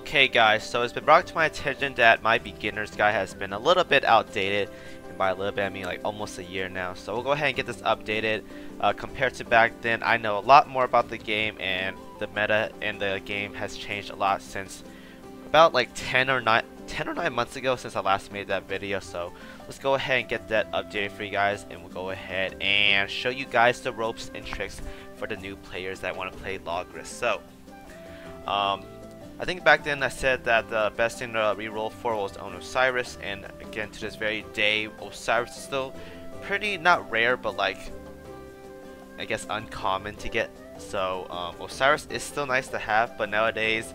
Okay guys, so it's been brought to my attention that my beginner's guide has been a little bit outdated, and by a little bit I mean like almost a year now. So we'll go ahead and get this updated. Compared to back then, I know a lot more about the game, and the meta in the game has changed a lot since about like 10 or 9 months ago since I last made that video. So let's go ahead and get that updated for you guys, and we'll go ahead and show you guys the ropes and tricks for the new players that want to play Logres. So I think back then I said that the best thing to reroll for was on Osiris, and again to this very day Osiris is still pretty, not rare, but like I guess uncommon to get. So Osiris is still nice to have, but nowadays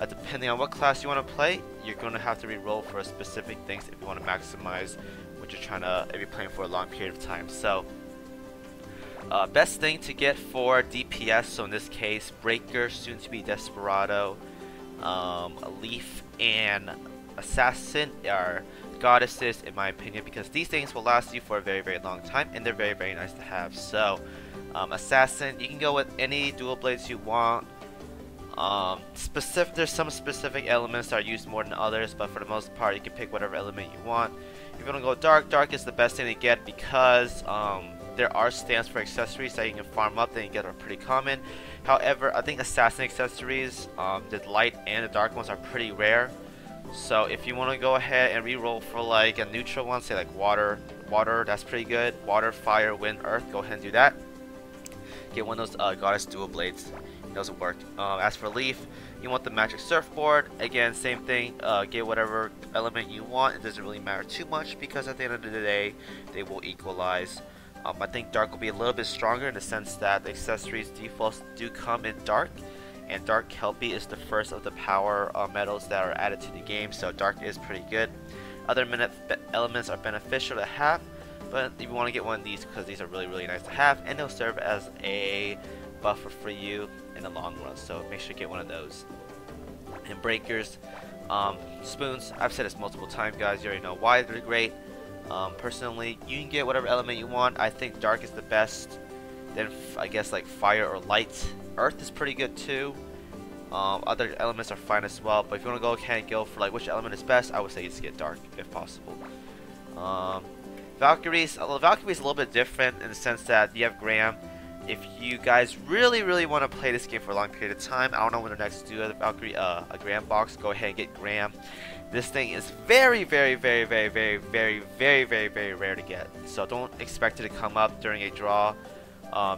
depending on what class you want to play, you're going to have to reroll for specific things if you want to maximize what you're trying to, if you're playing for a long period of time. So best thing to get for DPS, so in this case Breaker, soon to be Desperado, Leaf, and Assassin are goddesses in my opinion, because these things will last you for a very long time, and they're very nice to have. So Assassin, you can go with any dual blades you want. There's some specific elements that are used more than others, but for the most part you can pick whatever element you want. If you're gonna go dark is the best thing to get, because there are stamps for accessories that you can farm up that you get are pretty common. However, I think assassin accessories, the light and the dark ones, are pretty rare. So if you want to go ahead and reroll for like a neutral one, say like water, that's pretty good. Water, fire, wind, earth, go ahead and do that. Get one of those goddess dual blades. Those will work. As for Leaf, you want the magic surfboard. Again, same thing. Get whatever element you want. It doesn't really matter too much, because at the end of the day they will equalize. I think dark will be a little bit stronger in the sense that the accessories defaults do come in dark, and dark Kelpie is the first of the power metals that are added to the game, so dark is pretty good. Other elements are beneficial to have, but if you want to get one of these, because these are really nice to have, and they'll serve as a buffer for you in the long run, so make sure you get one of those. And breakers, spoons, I've said this multiple times guys, you already know why they're great. Personally, you can get whatever element you want. I think dark is the best, then I guess like fire or light. Earth is pretty good too. Other elements are fine as well, but if you want to go ahead and go for like which element is best, I would say just get dark if possible. Valkyries, Valkyrie's a little bit different in the sense that you have Graham. If you guys really want to play this game for a long period of time, I don't know when the next do a Valkyrie, a Graham box, go ahead and get Graham. This thing is very rare to get, so don't expect it to come up during a draw.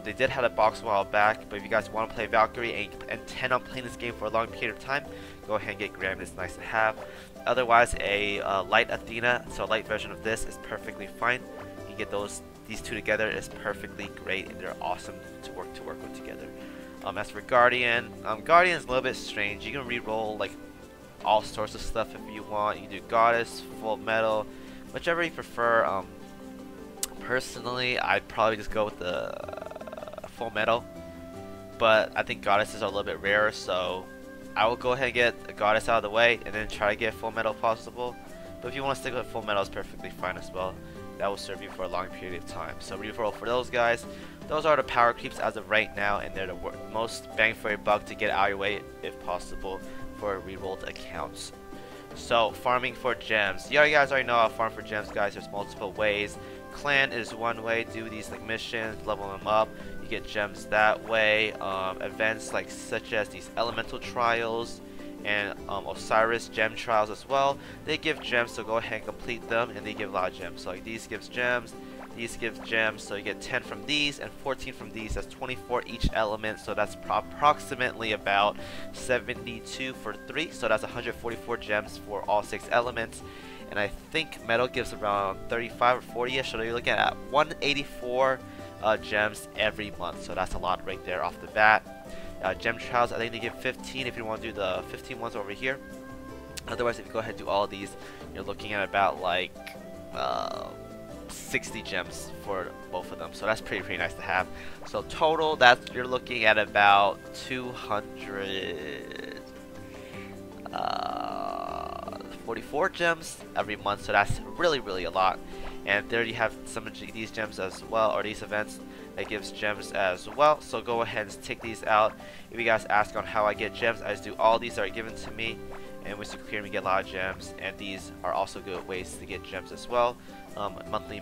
They did have a box a while back, but if you guys want to play Valkyrie and intend on playing this game for a long period of time, go ahead and get Graham. It's nice to have. Otherwise, a light Athena, so a light version of this, is perfectly fine. You can get these two together is perfectly great, and they're awesome to work with together. As for Guardian, Guardian is a little bit strange. You can reroll like all sorts of stuff if you want. You can do Goddess, Full Metal, whichever you prefer. Personally, I'd probably just go with the Full Metal, but I think Goddesses are a little bit rarer, so I will go ahead and get a Goddess out of the way and then try to get Full Metal if possible. But if you want to stick with Full Metal, it's perfectly fine as well. That will serve you for a long period of time. So reroll for those guys. Those are the power creeps as of right now, and they're the most bang for your buck to get out of your way if possible for rerolled accounts. So farming for gems. You guys already know how to farm for gems, guys. There's multiple ways. Clan is one way. Do these like missions, level them up. You get gems that way. Events like such as these elemental trials and Osiris gem trials as well. They give gems, so go ahead and complete them, and they give a lot of gems. So like these gives gems, these gives gems, so you get 10 from these and 14 from these. That's 24 each element, so that's approximately about 72 for 3, so that's 144 gems for all 6 elements. And I think metal gives around 35 or 40ish, so you're looking at 184 gems every month, so that's a lot right there off the bat. Gem trials, I think they give 15 if you want to do the 15 ones over here. Otherwise, if you go ahead and do all of these, you're looking at about like 60 gems for both of them, so that's pretty nice to have. So total, that you're looking at about 244 gems every month, so that's really a lot. And there you have some of these gems as well, or these events that gives gems as well. So go ahead and take these out. If you guys ask on how I get gems, I just do all these that are given to me, and once you clear them, you get a lot of gems. And these are also good ways to get gems as well. Monthly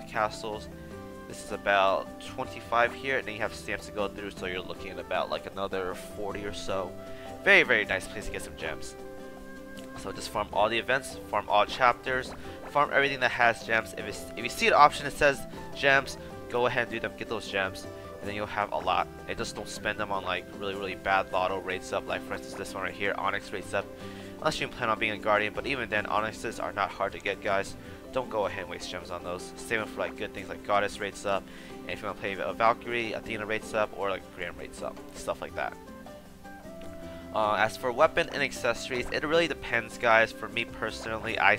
castles. This is about 25 here, and then you have stamps to go through, so you're looking at about like another 40 or so. Very, very nice place to get some gems. So just farm all the events, farm all chapters, farm everything that has gems. If you see an option that says gems, go ahead and do them, get those gems, and then you'll have a lot. And just don't spend them on like really bad lotto rates up, like for instance this one right here, Onyx rates up. Unless you plan on being a guardian, but even then Onyxes are not hard to get, guys. Don't go ahead and waste gems on those. Save them for like good things like Goddess rates up, and if you want to play a Valkyrie, Athena rates up, or like Graham rates up, stuff like that. As for weapon and accessories, it really depends, guys. For me personally, I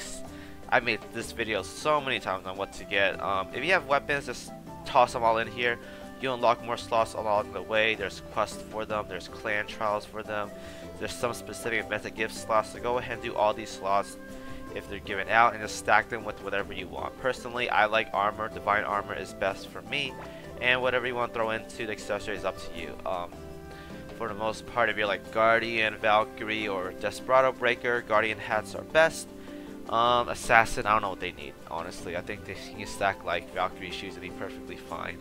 made this video so many times on what to get. If you have weapons, just toss them all in here. You unlock more slots along the way. There's quests for them, there's clan trials for them, there's some specific events that give slots, so go ahead and do all these slots if they're given out, and just stack them with whatever you want. Personally, I like armor. Divine armor is best for me, and whatever you want to throw into the accessory is up to you. For the most part, if you're like Guardian, Valkyrie, or Desperado Breaker, Guardian hats are best. Assassin, I don't know what they need, honestly. I think they can stack like Valkyrie shoes and be perfectly fine.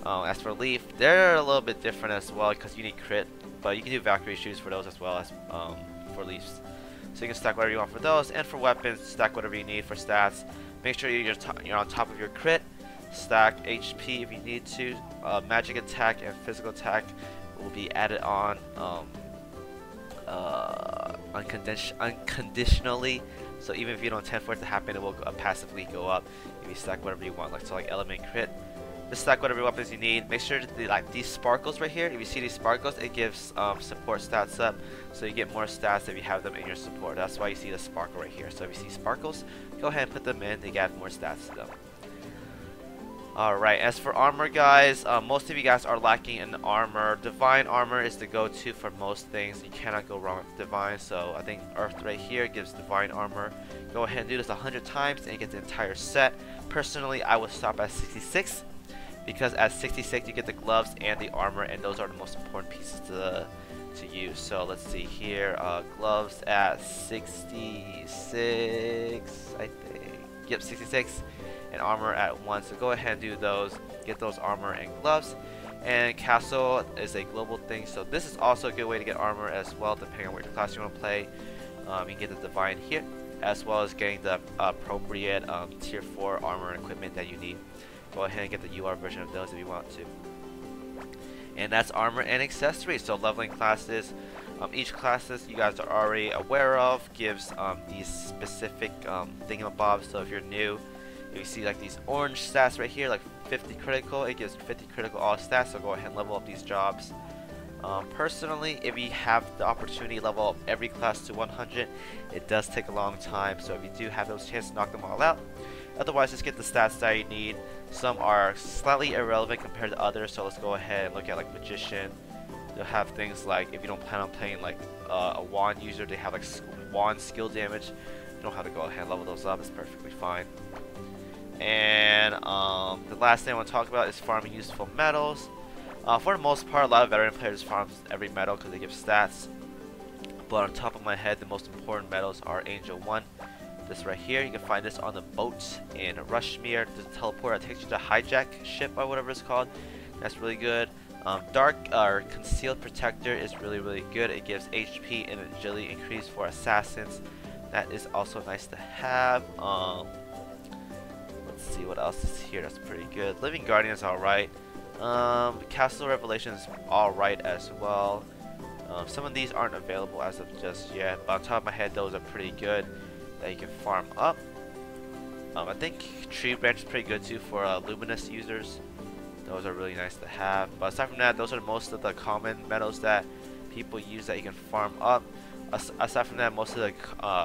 As for Leaf, they're a little bit different as well because you need crit, but you can do Valkyrie shoes for those as well as for Leafs. So you can stack whatever you want for those, and for weapons, stack whatever you need for stats. Make sure you're on top of your crit. Stack HP if you need to. Magic attack and physical attack will be added on unconditionally. So even if you don't intend for it to happen, it will passively go up if you stack whatever you want. Like element crit. Just stack whatever weapons you need. Make sure to like these sparkles right here. If you see these sparkles, it gives support stats up, so you get more stats if you have them in your support. That's why you see the sparkle right here. So if you see sparkles, go ahead and put them in. They get more stats to them. Alright, as for armor, guys, most of you guys are lacking in armor. Divine armor is the go-to for most things. You cannot go wrong with divine, so I think Earth right here gives divine armor. Go ahead and do this 100 times and you get the entire set. Personally, I would stop at 66. Because at 66 you get the gloves and the armor, and those are the most important pieces to use. So let's see here, gloves at 66, I think. Yep, 66, and armor at 1. So go ahead and do those, get those armor and gloves. And castle is a global thing, so this is also a good way to get armor as well, depending on which class you want to play. You can get the divine here, as well as getting the appropriate tier 4 armor and equipment that you need. Go ahead and get the UR version of those if you want to. And that's armor and accessories. So leveling classes, each classes you guys are already aware of gives these specific thingamabobs. So if you're new, if you see like these orange stats right here, like 50 critical, it gives 50 critical all stats. So go ahead and level up these jobs. Personally, if you have the opportunity to level up every class to 100, it does take a long time. So if you do have those chances, knock them all out. Otherwise, just get the stats that you need. Some are slightly irrelevant compared to others, so let's go ahead and look at like Magician. They'll have things like, if you don't plan on playing like a wand user, they have like wand skill damage. You don't have to go ahead and level those up, it's perfectly fine. And the last thing I want to talk about is farming useful metals. For the most part, a lot of veteran players farm every metal because they give stats. But on top of my head, the most important metals are Angel 1. This right here, you can find this on the boat in Rushmere. The teleporter that takes you to hijack ship or whatever it's called. That's really good. Dark or Concealed Protector is really good. It gives HP and agility increase for assassins. That is also nice to have. Let's see what else is here. That's pretty good. Living Guardian is alright. Castle Revelation is alright as well. Some of these aren't available as of just yet, but on top of my head, those are pretty good that you can farm up. I think Tree Branch is pretty good too for Luminous users. Those are really nice to have. But aside from that, those are most of the common metals that people use that you can farm up. Aside from that, most of the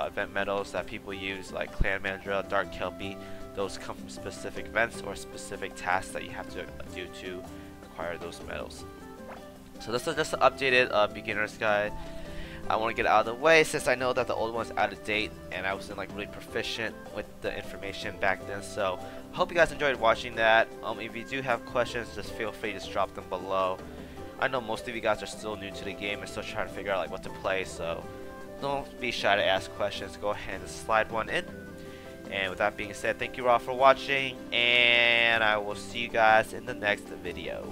event metals that people use, like Clan Mandrill, Dark Kelpie, those come from specific events or specific tasks that you have to do to acquire those metals. So this is just an updated beginner's guide. I want to get it out of the way since I know that the old one's out of date and I wasn't like really proficient with the information back then. So I hope you guys enjoyed watching that. If you do have questions, just feel free to just drop them below. I know most of you guys are still new to the game and still trying to figure out like what to play, so don't be shy to ask questions. Go ahead and slide one in. And with that being said, thank you all for watching, and I will see you guys in the next video.